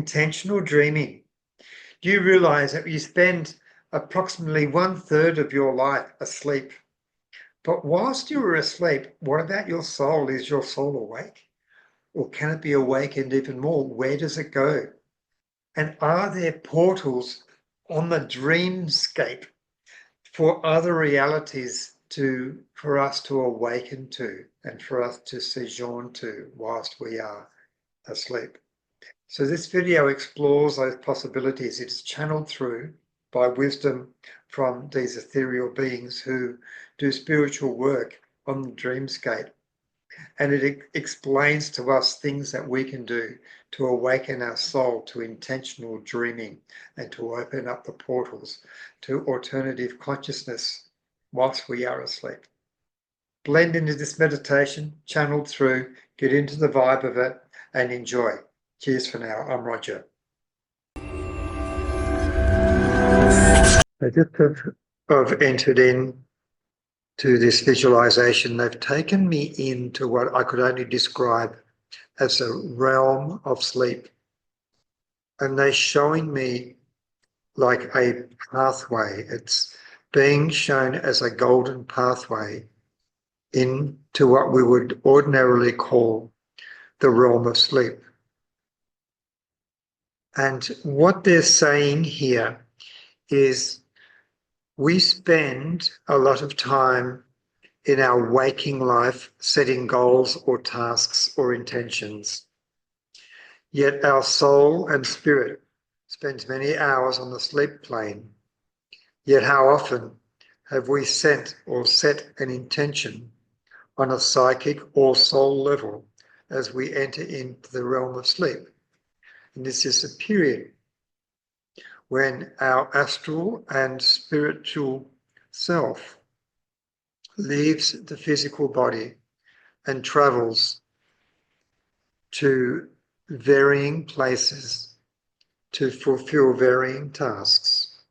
intentional dreaming. Do you realize that you spend approximately 1/3 of your life asleep? But whilst you are asleep, what about your soul? Is your soul awake? Or can it be awakened even more? Where does it go? And are there portals on the dreamscape for other realities for us to awaken to and for us to sojourn to whilst we are asleep? So this video explores those possibilities. It's channeled through by wisdom from these ethereal beings who do spiritual work on the dreamscape. And it explains to us things that we can do to awaken our soul to intentional dreaming and to open up the portals to alternative consciousness whilst we are asleep. Blend into this meditation, channeled through, get into the vibe of it and enjoy. Cheers for now. I'm Roger. I just have entered in to this visualization. They've taken me into what I could only describe as a realm of sleep. And they're showing me like a pathway. It's being shown as a golden pathway into what we would ordinarily call the realm of sleep. And what they're saying here is we spend a lot of time in our waking life setting goals or tasks or intentions. Yet our soul and spirit spends many hours on the sleep plane. Yet how often have we set an intention on a psychic or soul level as we enter into the realm of sleep? And this is a period when our astral and spiritual self leaves the physical body and travels to varying places to fulfill varying tasks.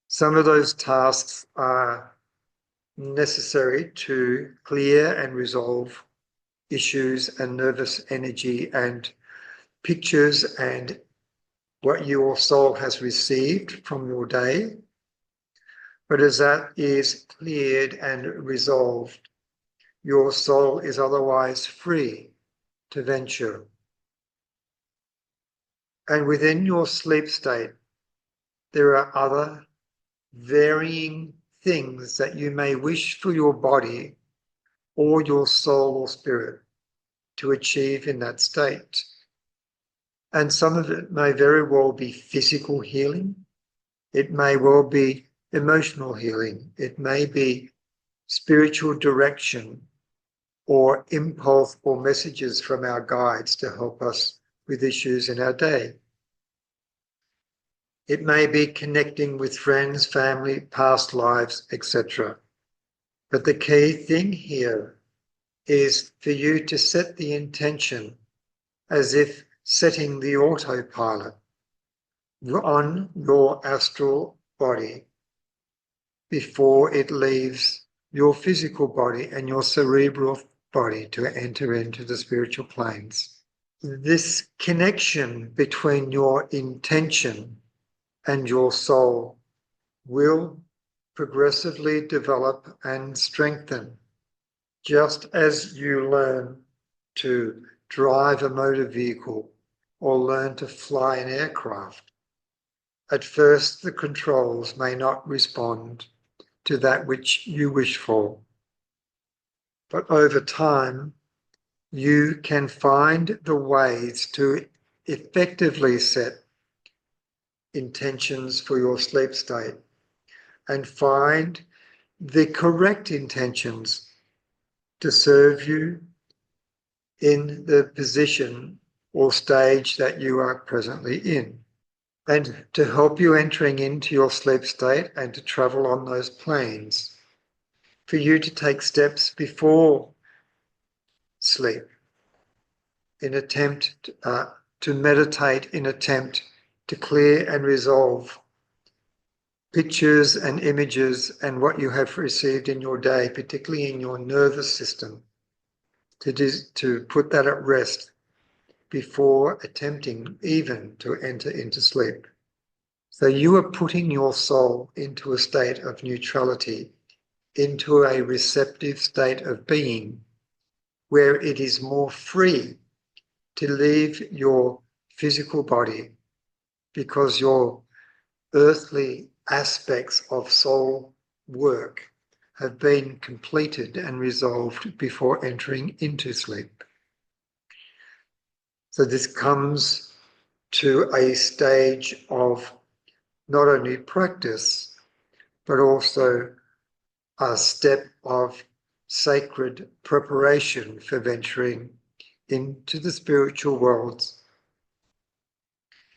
Some of those tasks are necessary to clear and resolve issues and nervous energy and pictures and what your soul has received from your day. But as that is cleared and resolved, your soul is otherwise free to venture. And within your sleep state, there are other varying things that you may wish for your body or your soul or spirit to achieve in that state. And some of it may very well be physical healing. It may well be emotional healing. It may be spiritual direction or impulse or messages from our guides to help us with issues in our day. It may be connecting with friends, family, past lives, etc. But the key thing here is for you to set the intention as if setting the autopilot on your astral body before it leaves your physical body and your cerebral body to enter into the spiritual planes. This connection between your intention and your soul will progressively develop and strengthen, just as you learn to drive a motor vehicle or learn to fly an aircraft. At first, the controls may not respond to that which you wish for, but over time, you can find the ways to effectively set intentions for your sleep state and find the correct intentions to serve you in the position or stage that you are presently in, and to help you entering into your sleep state and to travel on those planes, for you to take steps before sleep in attempt to meditate, in attempt to clear and resolve pictures and images and what you have received in your day, particularly in your nervous system, to put that at rest before attempting even to enter into sleep. So you are putting your soul into a state of neutrality, into a receptive state of being, where it is more free to leave your physical body, because your earthly aspects of soul work have been completed and resolved before entering into sleep. So this comes to a stage of not only practice, but also a step of sacred preparation for venturing into the spiritual worlds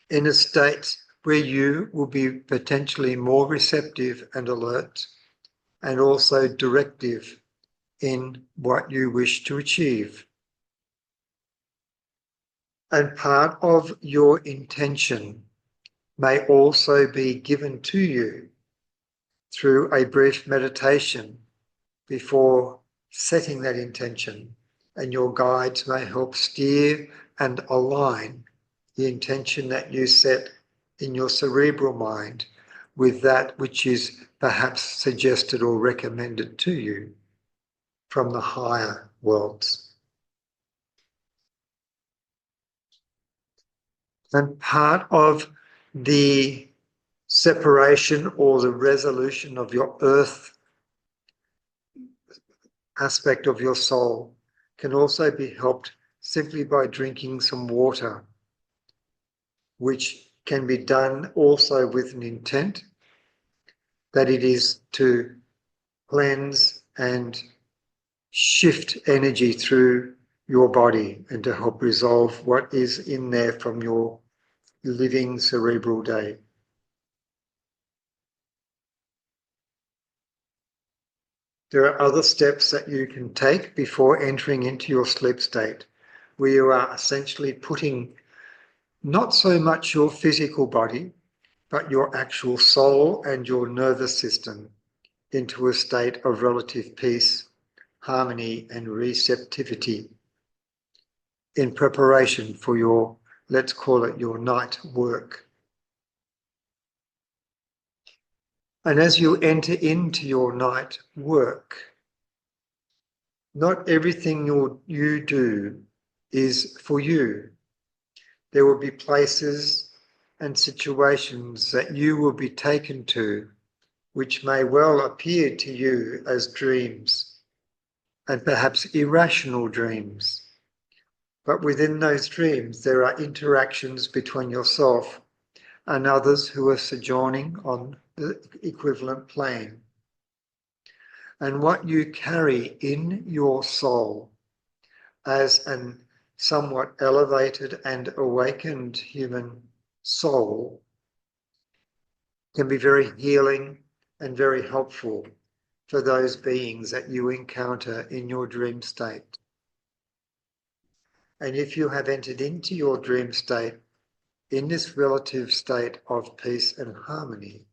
in a state where you will be potentially more receptive and alert, and also directive in what you wish to achieve. And part of your intention may also be given to you through a brief meditation before setting that intention, and your guides may help steer and align the intention that you set in your cerebral mind with that which is perhaps suggested or recommended to you from the higher worlds. And part of the separation or the resolution of your earth aspect of your soul can also be helped simply by drinking some water, which can be done also with an intent that it is to cleanse and shift energy through your body and to help resolve what is in there from your living cerebral day. There are other steps that you can take before entering into your sleep state, where you are essentially putting not so much your physical body, but your actual soul and your nervous system into a state of relative peace, harmony, and receptivity in preparation for your, let's call it your night work. And as you enter into your night work, not everything you do is for you. There will be places and situations that you will be taken to, which may well appear to you as dreams, and perhaps irrational dreams. But within those dreams, there are interactions between yourself and others who are sojourning on the equivalent plane. And what you carry in your soul as an somewhat elevated and awakened human soul can be very healing and very helpful for those beings that you encounter in your dream state. And if you have entered into your dream state in this relative state of peace and harmony,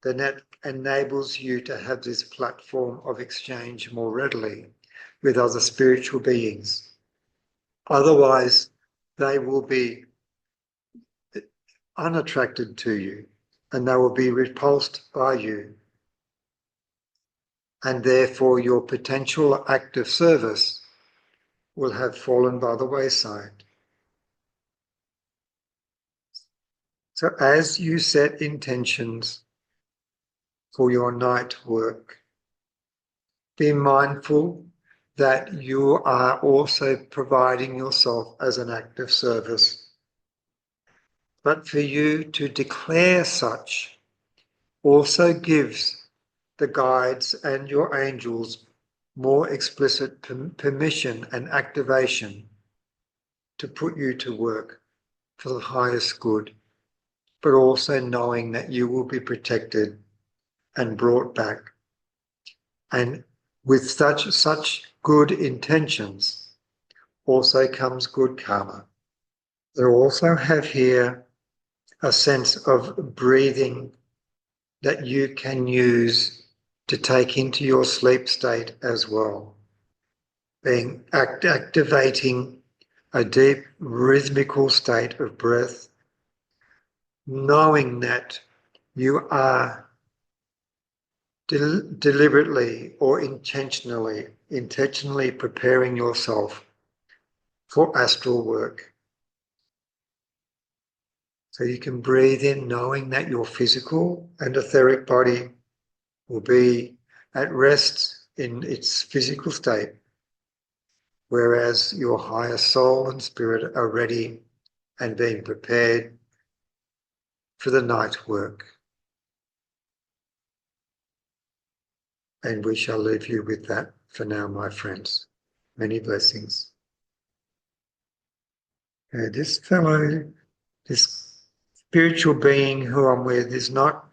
then that enables you to have this platform of exchange more readily with other spiritual beings. Otherwise, they will be unattracted to you and they will be repulsed by you. And therefore, your potential act of service will have fallen by the wayside. So as you set intentions for your night work, be mindful that you are also providing yourself as an act of service. But for you to declare such also gives the guides and your angels more explicit permission and activation to put you to work for the highest good, but also knowing that you will be protected and brought back. And with such good intentions also comes good karma. They also have here a sense of breathing that you can use to take into your sleep state as well, being activating a deep rhythmical state of breath, knowing that you are deliberately or intentionally preparing yourself for astral work. So you can breathe in knowing that your physical and etheric body will be at rest in its physical state, whereas your higher soul and spirit are ready and being prepared for the night work. And we shall leave you with that for now, my friends. Many blessings. This fellow, this spiritual being who I'm with is not,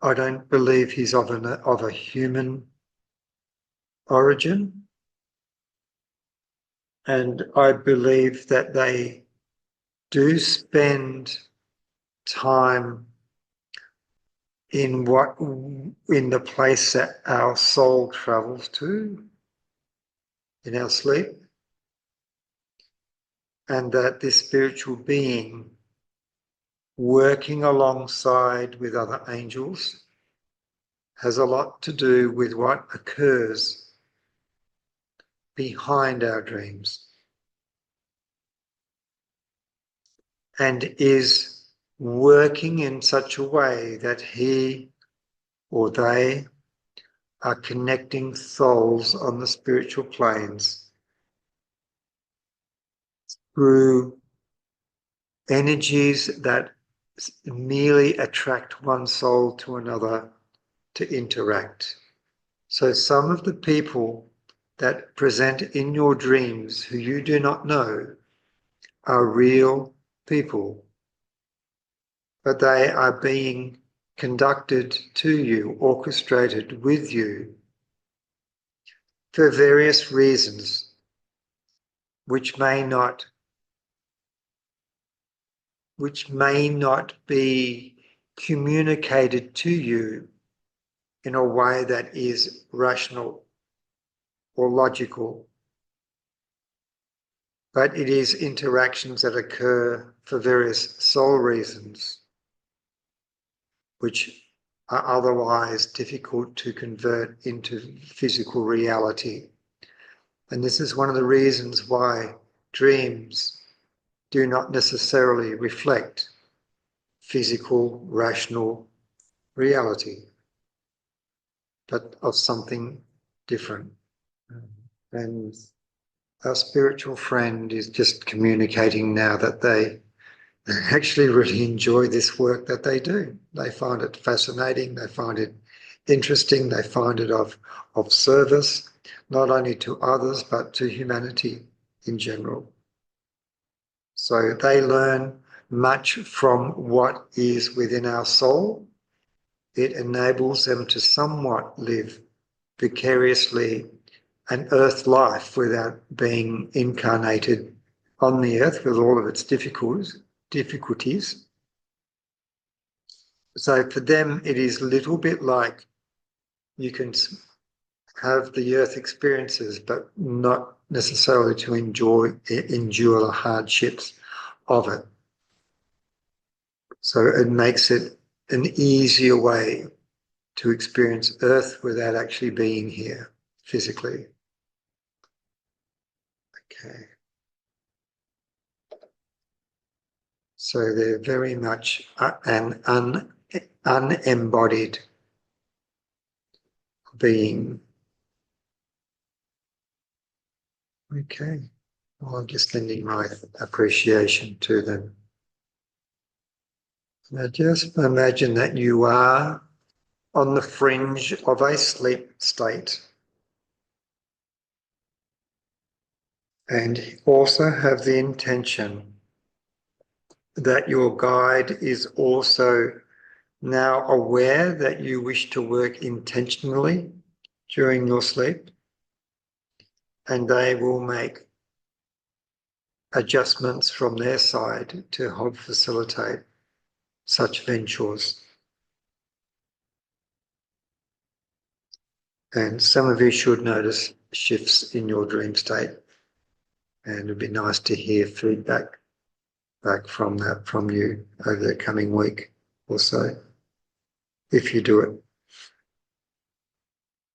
I don't believe he's of a human origin. And I believe that they do spend time in the place that our soul travels to in our sleep, and that this spiritual being working alongside with other angels has a lot to do with what occurs behind our dreams and is working in such a way that he or they are connecting souls on the spiritual planes through energies that merely attract one soul to another to interact. So some of the people that present in your dreams who you do not know are real people, but they are being conducted to you, orchestrated with you for various reasons, which may not be communicated to you in a way that is rational or logical, but it is interactions that occur for various soul reasons, which are otherwise difficult to convert into physical reality. And this is one of the reasons why dreams do not necessarily reflect physical, rational reality, but of something different. And our spiritual friend is just communicating now that they actually really enjoy this work that they do. They find it fascinating, they find it interesting, they find it of service, not only to others, but to humanity in general. So they learn much from what is within our soul. It enables them to somewhat live vicariously an earth life without being incarnated on the earth with all of its difficulties. So for them, it is a little bit like you can have the earth experiences, but not necessarily to endure the hardships of it. So it makes it an easier way to experience earth without actually being here physically. Okay. So they're very much an unembodied being. Okay. Well, I'm just lending my appreciation to them. Now just imagine that you are on the fringe of a sleep state and also have the intention that your guide is also now aware that you wish to work intentionally during your sleep, and they will make adjustments from their side to help facilitate such ventures. And some of you should notice shifts in your dream state. And it'd be nice to hear feedback back from you over the coming week or so, if you do it.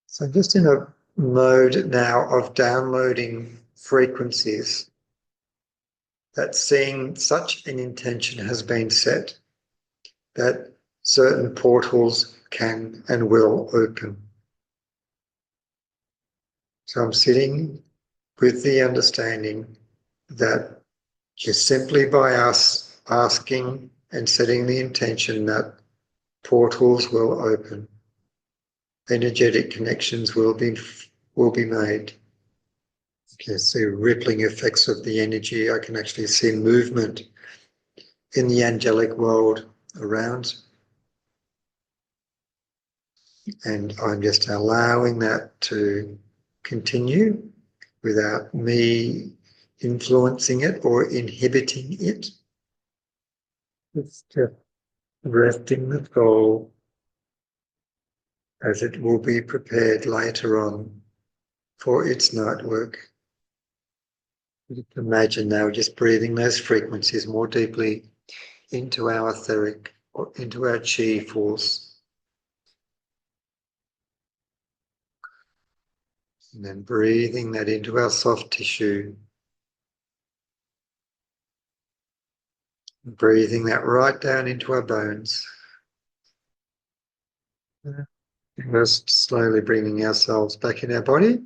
So just in a mode now of downloading frequencies, that seeing such an intention has been set that certain portals can and will open. So I'm sitting with the understanding that just simply by us asking and setting the intention that portals will open, energetic connections will be made. You can see rippling effects of the energy. I can actually see movement in the angelic world around. And I'm just allowing that to continue without me influencing it or inhibiting it. It's just resting the soul as it will be prepared later on for its night work. Imagine now just breathing those frequencies more deeply into our etheric or into our chi force. And then breathing that into our soft tissue. Breathing that right down into our bones. Just slowly bringing ourselves back in our body.